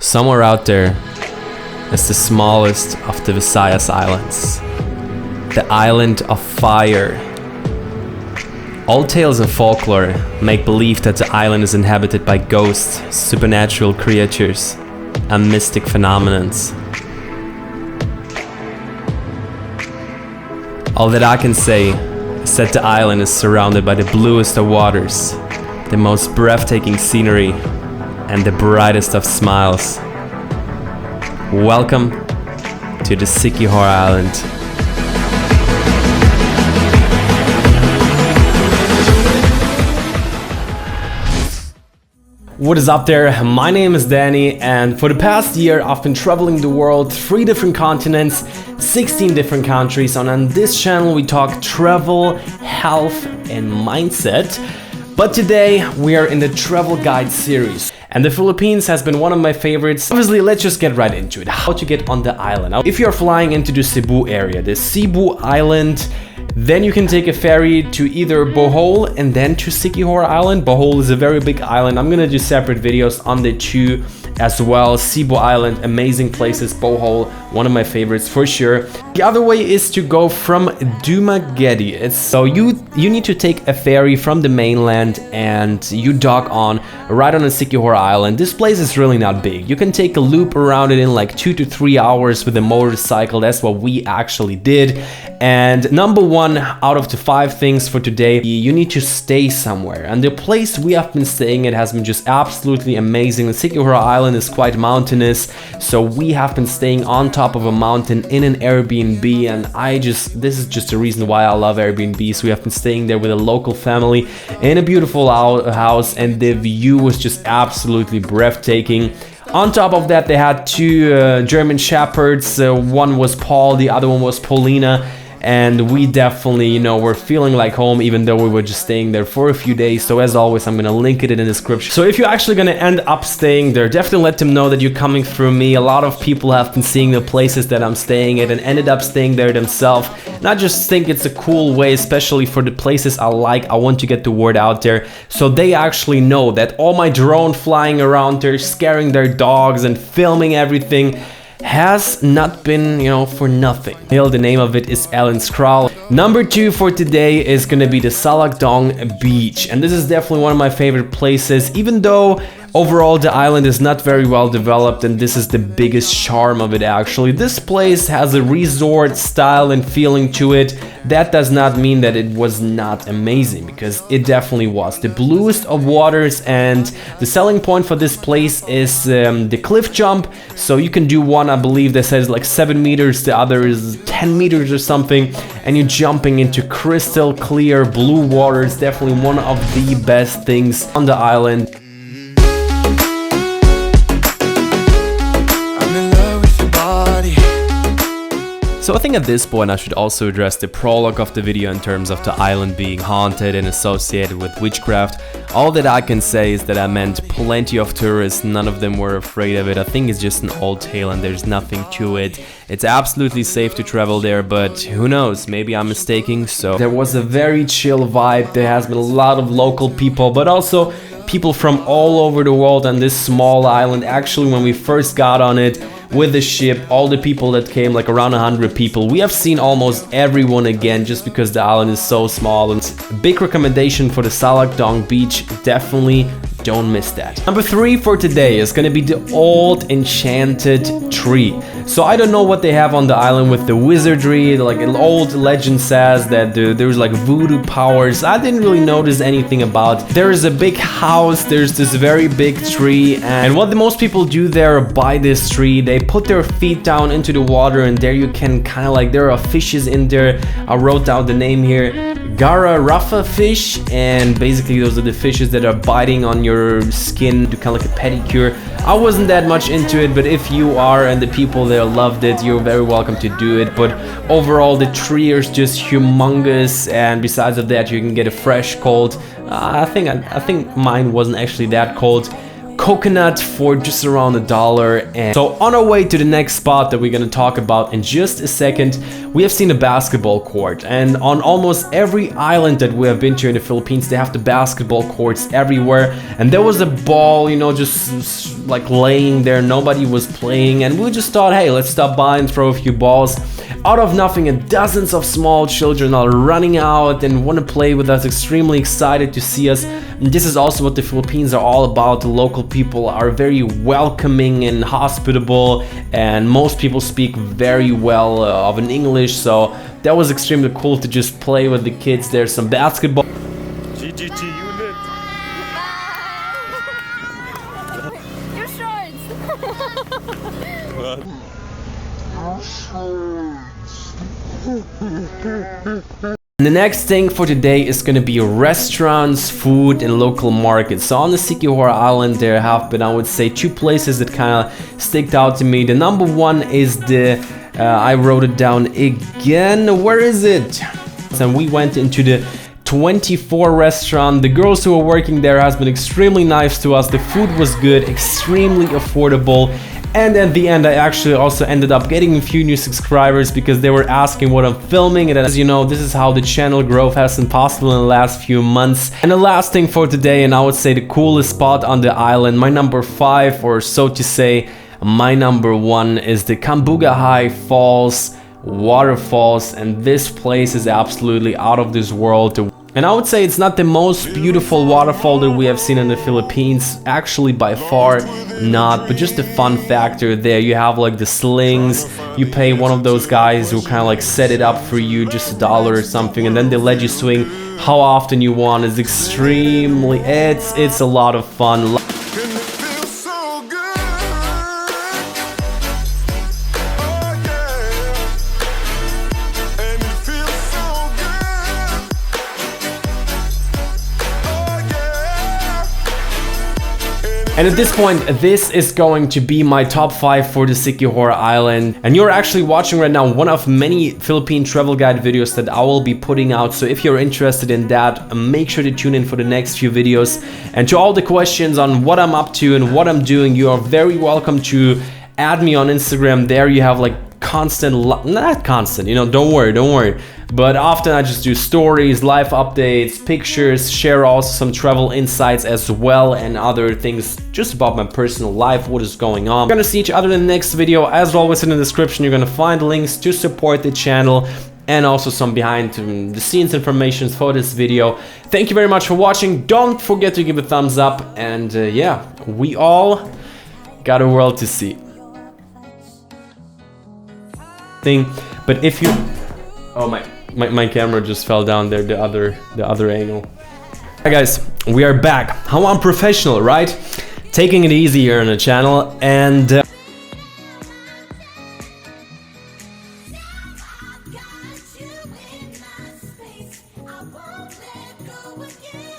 Somewhere out there is the smallest of the Visayas Islands, the Island of Fire. Old tales and folklore make believe that the island is inhabited by ghosts, supernatural creatures, and mystic phenomena. All that I can say is that the island is surrounded by the bluest of waters, the most breathtaking scenery, and the brightest of smiles. Welcome to the Siquijor Island. What is up there? My name is Danny, and for the past year I've been traveling the world, 3 different continents, 16 different countries, and on this channel we talk travel, health and mindset. But today we are in the travel guide series, and the Philippines has been one of my favorites. Obviously, let's just get right into it. How to get on the island. Now, if you're flying into the Cebu area, the Cebu Island, then you can take a ferry to either Bohol and then to Siquijor Island. Bohol is a very big island. I'm gonna do separate videos on the two as well. Cebu Island, amazing places. Bohol, one of my favorites for sure. The other way is to go from Dumaguete. So you need to take a ferry from the mainland and you dock on right on the Siquijor Island. This place is really not big. You can take a loop around it in like 2 to 3 hours with a motorcycle. That's what we actually did. And number 1 out of the 5 things for today, you need to stay somewhere. And the place we have been staying at has been just absolutely amazing. The Siquijor Island is quite mountainous, so we have been staying on top of a mountain in an Airbnb, and this is just the reason why I love Airbnbs. We have been staying there with a local family in a beautiful house, and the view was just absolutely breathtaking. On top of that, they had 2 German shepherds. One was Paul, the other one was Paulina. And we definitely, were feeling like home, even though we were just staying there for a few days. So as always, I'm gonna link it in the description. So if you're actually gonna end up staying there, definitely let them know that you're coming through me. A lot of people have been seeing the places that I'm staying at and ended up staying there themselves. And I just think it's a cool way, especially for the places I like. I want to get the word out there, so they actually know that all my drone flying around there, scaring their dogs and filming everything has not been, for nothing. The name of it is Ellen's Crawl. Number 2 for today is gonna be the Salakdong Beach, and this is definitely one of my favorite places, even though overall the island is not very well developed, and this is the biggest charm of it actually. This place has a resort style and feeling to it. That does not mean that it was not amazing, because it definitely was. The bluest of waters, and the selling point for this place is the cliff jump. So you can do one, I believe that says like 7 meters, the other is 10 meters or something, and you're jumping into crystal clear blue water. It's definitely one of the best things on the island. So I think at this point I should also address the prologue of the video in terms of the island being haunted and associated with witchcraft. All that I can say is that I met plenty of tourists, none of them were afraid of it. I think it's just an old tale and there's nothing to it. It's absolutely safe to travel there, but who knows, maybe I'm mistaken. So there was a very chill vibe. There has been a lot of local people, but also people from all over the world on this small island. Actually, when we first got on it with the ship, all the people that came, like around 100 people, we have seen almost everyone again just because the island is so small. And a big recommendation for the Salakdong Beach, definitely don't miss that. Number 3 for today is gonna be the Old Enchanted Tree. So I don't know what they have on the island with the wizardry. Like an old legend says that there's like voodoo powers. I didn't really notice anything about. There is a big house, there's this very big tree, and what the most people do there by this tree, they put their feet down into the water, and there you can kind of like, there are fishes in there. I wrote down the name here, Gararafa fish, and basically those are the fishes that are biting on your skin, do kind of like a pedicure. I wasn't that much into it, but if you are and the people there loved it, you're very welcome to do it. But overall the tree is just humongous, and besides of that you can get a fresh cold. I think mine wasn't actually that cold. coconut for just around $1. And so on our way to the next spot that we're gonna talk about in just a second, we have seen a basketball court. And on almost every island that we have been to in the Philippines, they have the basketball courts everywhere. And there was a ball, you know, just like laying there, nobody was playing, and we just thought, hey, let's stop by and throw a few balls. Out of nothing, and dozens of small children are running out and want to play with us, extremely excited to see us. And this is also what the Philippines are all about. The local people are very welcoming and hospitable, and most people speak very well of an English, so that was extremely cool to just play with the kids. There's some basketball. GGG unit. Your shorts. The next thing for today is going to be restaurants, food, and local markets. So on the Siquijor Island there have been, I would say, two places that kind of sticked out to me. The number one is the, I wrote it down again, where is it? And we went into the 24 restaurant. The girls who were working there has been extremely nice to us. The food was good, extremely affordable. And at the end, I actually also ended up getting a few new subscribers because they were asking what I'm filming. And as you know, this is how the channel growth has been possible in the last few months. And the last thing for today, and I would say the coolest spot on the island, my number 5, or so to say, my number 1 is the Booga High Falls Waterfalls. And this place is absolutely out of this world. And I would say it's not the most beautiful waterfall that we have seen in the Philippines, actually by far not, but just the fun factor there. You have like the slings, you pay one of those guys who kind of like set it up for you, just $1 or something, and then they let you swing how often you want. It's extremely, it's a lot of fun. And at this point, this is going to be my top 5 for the Siquijor Island. And you're actually watching right now one of many Philippine travel guide videos that I will be putting out. So if you're interested in that, make sure to tune in for the next few videos. And to all the questions on what I'm up to and what I'm doing, you are very welcome to add me on Instagram. There you have like constant, not constant, you know, don't worry. But often I just do stories, live updates, pictures, share also some travel insights as well, and other things just about my personal life, what is going on. We're gonna see each other in the next video. As always, in the description, you're gonna find links to support the channel and also some behind the scenes information for this video. Thank you very much for watching. Don't forget to give a thumbs up, and yeah, we all got a world to see. But if you, oh my camera just fell down there, the other angle. Hi guys, we are back. How unprofessional, right? Taking it easy here on the channel, and I got you in my space. I won't let go again.